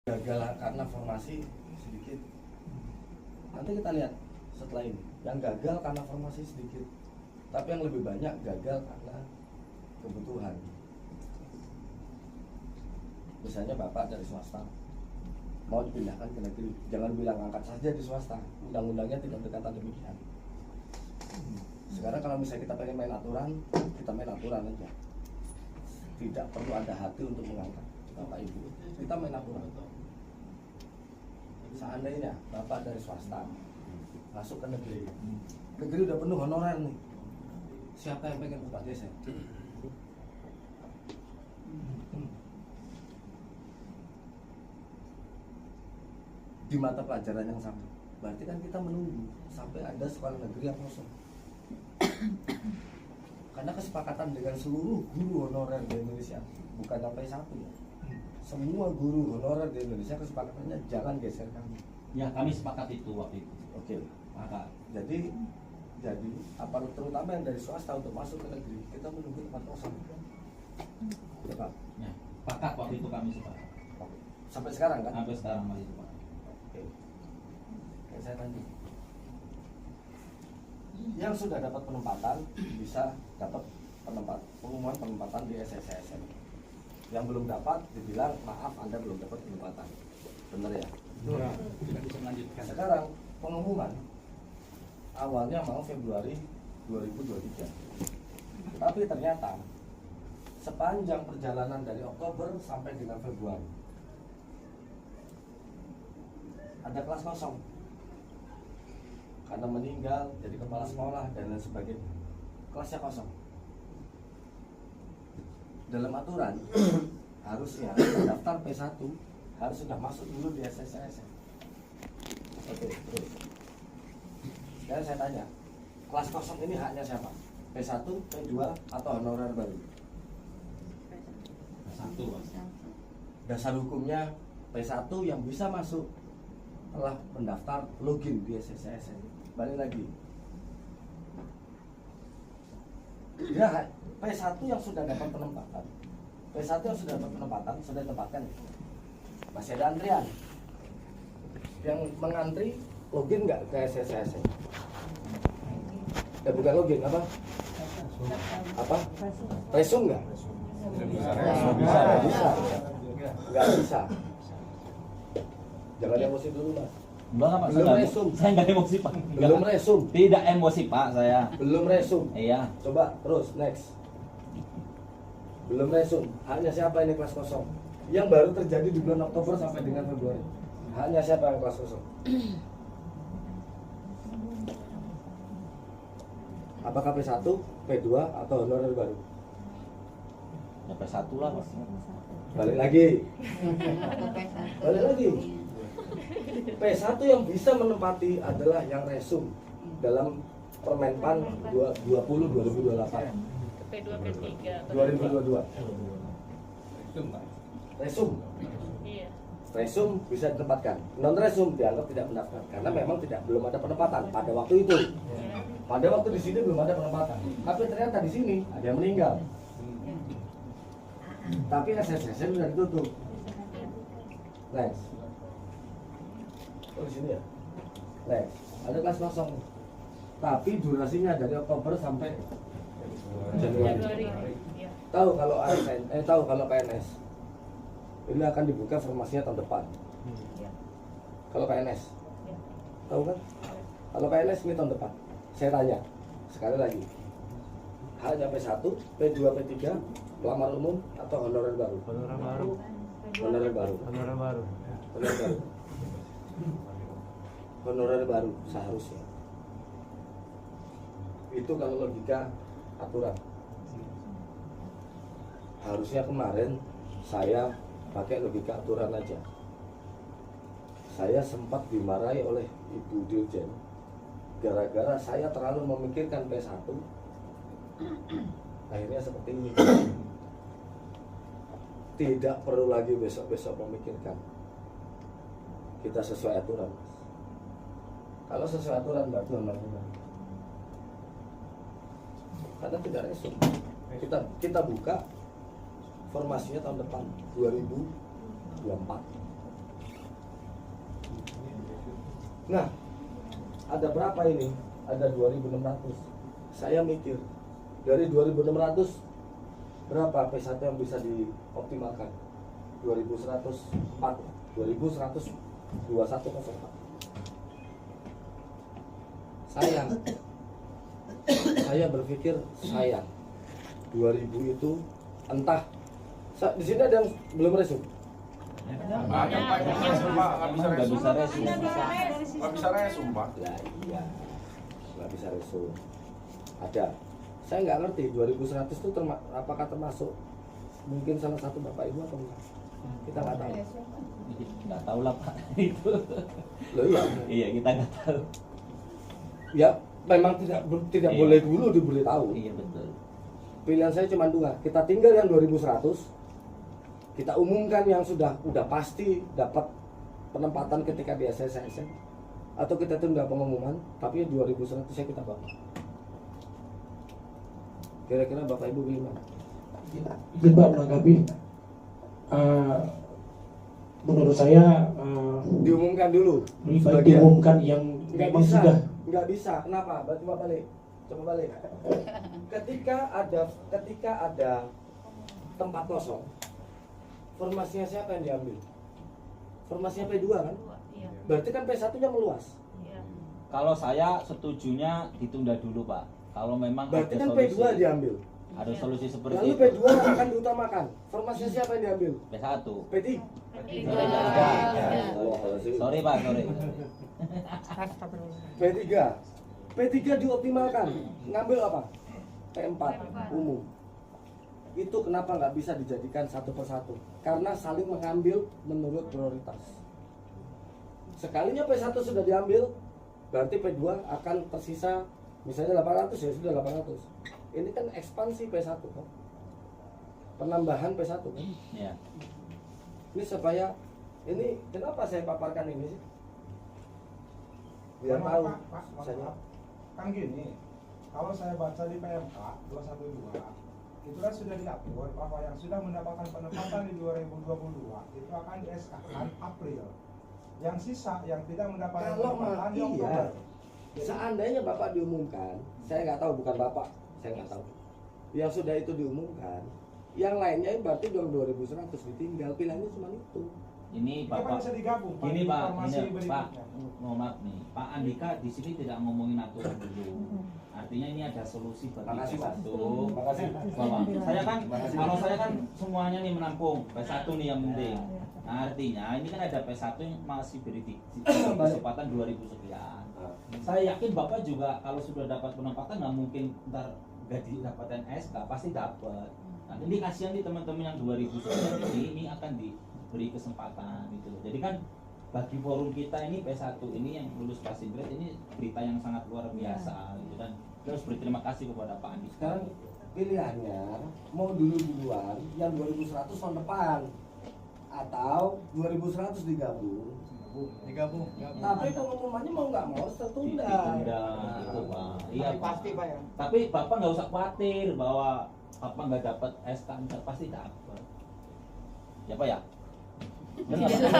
gagal karena formasi sedikit. Nanti kita lihat setelah ini, yang gagal karena formasi sedikit, tapi yang lebih banyak gagal karena kebutuhan. Misalnya bapak dari swasta mau dipindahkan ke negeri, jangan bilang angkat saja di swasta, undang-undangnya tidak berkata demikian. Sekarang kalau misalnya kita pengen main aturan, kita main aturan aja, tidak perlu ada hati untuk mengangkat bapak ibu, kita main aturan. Seandainya bapak dari swasta masuk ke negeri, negeri udah penuh honorer nih, siapa yang pengen bapak geser? Di mata pelajaran yang sama, berarti kan kita menunggu sampai ada sekolah negeri yang kosong. Karena kesepakatan dengan seluruh guru honorer di Indonesia, bukan sampai satu ya, semua guru honorer di Indonesia kesepakatannya jangan geser kami. Ya, kami sepakat itu waktu itu. Oke. Maka Jadi aparat terutama yang dari swasta untuk masuk ke negeri, kita menunggu tempat kosong. Ya Pak. ya, sepakat waktu itu kami sepakat. Sampai sekarang kan? Sampai sekarang masih sepakat. Oke. Kayak saya tanya, yang sudah dapat penempatan bisa dapat pengumuman penempatan di SSSN. Yang belum dapat dibilang maaf Anda belum dapat penempatan. Benar ya? Tidak bisa melanjutkan. Sekarang pengumuman awalnya mau Februari 2023. Tapi ternyata sepanjang perjalanan dari Oktober sampai dengan Februari ada kelas kosong karena meninggal jadi kepala sekolah dan lain sebagainya, kelasnya kosong. Dalam aturan harusnya daftar P1 harus sudah masuk dulu di SSSN. Oke, terus sekarang saya tanya, kelas kosong ini haknya siapa? P1, P2 atau honorer baru? Satu, Mas. Dasar hukumnya P1 yang bisa masuk telah mendaftar login di SSSN. Balik lagi. Ya, P1 yang sudah dapat penempatan. P1 yang sudah dapat penempatan, sudah ditempatkan. Masih ada antrian. Yang mengantri login nggak ke SSSN? Bukan login, apa? Apa? Resum nggak? Bisa. Nggak bisa. Jangan emosi dulu, Mas. Enggak, Pak. Belum resum. Saya enggak emosi, Pak. Belum resum. Tidak emosi, Pak, saya. Belum resum. Iya. Coba terus next. Belum resum. Haknya siapa ini kelas kosong? Yang baru terjadi di bulan Oktober sampai dengan Februari. Haknya siapa yang kelas kosong? Apakah P1, P2 atau honorer baru? Ya P1 lah, Mas. Balik lagi. Balik lagi. P1 yang bisa menempati adalah yang resum dalam Permenpan 20/2028. P2, P3 2022. Resum. Iya. Resum bisa ditempatkan. Non resum dianggap tidak mendaftar karena memang belum ada penempatan pada waktu itu. Pada waktu di sini belum ada penempatan. Tapi ternyata di sini ada yang meninggal. Tapi SSSN sudah ditutup. Next. Oh di sini ya. Next. Ada kelas kosong. Tapi durasinya dari Oktober sampai Januari. Iya. Tahu kalau ASN, tahu kalau PNS. Ini akan dibuka formasinya tahun depan. Iya. Kalau PNS, Iya. tahu kan? Kalau PNS ini tahun depan. Saya tanya sekali lagi. Hanya P1, P2, P3, pelamar umum atau honorer baru? Honorer baru. Honorer baru. Honorer baru. Honorer baru. Honorer baru seharusnya. Itu kalau logika aturan. Harusnya kemarin saya pakai logika aturan aja. Saya sempat dimarahi oleh Ibu Dirjen gara-gara saya terlalu memikirkan P1. Akhirnya seperti ini. Tidak perlu lagi besok-besok memikirkan. Kita sesuai aturan. Kalau sesuai aturan berarti honorer. Karena tidak resum. Kita buka formasinya tahun depan 2024. Nah, ada berapa ini? Ada 2.600. Saya mikir, dari 2.600 berapa P1 yang bisa dioptimalkan? 2.104, 2.121,04. Saya berpikir sayang 2.000 itu entah di sini ada yang belum resume. Banyak Pak, yang resum Pak, nggak bisa Nggak resum. bisa resum. Nggak bisa resum Pak. Lah iya, nggak bisa resume. Ada, saya nggak ngerti 2.100 itu apakah termasuk mungkin salah satu bapak ibu atau enggak? Kita nggak tahu. Nggak tahu lah Pak itu. Loh iya, Iya kita nggak tahu. ya memang tidak Iya. boleh dulu diberitahu. Iya betul. Pilihan saya cuma dua, kita tinggal yang 2.100, kita umumkan yang udah pasti dapat penempatan ketika di SSSN, atau kita tunda pengumuman tapi 2.100 saya kita bawa. Kira-kira bapak ibu gimana? Izin Pak menanggapi. Menurut saya Diumumkan dulu. lebih baik Sebagian. diumumkan yang Nggak memang bisa, sudah. nggak bisa. Kenapa? Coba balik. Ketika ada tempat kosong, formasinya siapa yang diambil? Formasinya P2 kan? Iya. Berarti kan P1-nya meluas. Iya. Kalau saya setujunya ditunda dulu Pak. Kalau memang Berarti ada kan solusi, P2 diambil. ada solusi seperti Lalu itu. P2 akan diutamakan. Formasinya siapa yang diambil? P1. P3. Tiga. Sorry Pak, sorry. P3. P3 dioptimalkan. Ngambil apa? P4 umum. Itu kenapa nggak bisa dijadikan satu persatu? Karena saling mengambil menurut prioritas. Sekalinya P1 sudah diambil, berarti P2 akan tersisa misalnya 800, ya sudah 800. Ini kan ekspansi P1 kan? Penambahan P1 kan? Ya. Ini supaya, ini kenapa saya paparkan ini sih? Biar tahu. Pak, Saya- maaf. Kan gini, kalau saya baca di PMK 212 itu kan sudah diatur bahwa yang sudah mendapatkan penempatan di 2022 itu akan di SK-kan April. Yang sisa yang tidak mendapatkan Kalau penempatan di iya, Oktober. seandainya Bapak diumumkan, saya nggak tahu, bukan Bapak, saya nggak tahu. Yang sudah itu diumumkan, yang lainnya berarti 2.100 ditinggal, pilihannya cuma itu. Ini Itu kan Bapak. bisa digabung Pak, Gini di Pak, informasi ini Pak, berikutnya. mohon maaf nih, Pak Andika di sini tidak ngomongin aturan dulu. Artinya ini ada solusi bagi Makasih, Pak. P1. Makasih. Bahwa saya kan, Makasih. kalau saya kan semuanya nih menampung P1 nih yang penting. Nah artinya ini kan ada P1 yang masih beri kesempatan 2000 sekian. Saya yakin Bapak juga kalau sudah dapat penempatan nggak mungkin ntar gak didapatkan SK, pasti dapat. Nah ini kasihan nih teman-teman yang 2000 sekian ini akan diberi kesempatan gitu. Jadi kan bagi forum kita ini P1 ini yang lulus passing grade ini berita yang sangat luar biasa gitu kan. Kita harus berterima kasih kepada Pak Andi. Sekarang pilihannya mau duluan yang 2.100 tahun depan atau 2.100 digabung. Tapi pengumumannya mau nggak mau tertunda. Ditunda gitu Pak. Iya pasti Pak ya. Tapi Bapak nggak usah khawatir bahwa Bapak nggak dapat SK, ntar pasti dapat. Ya Pak ya. Benar.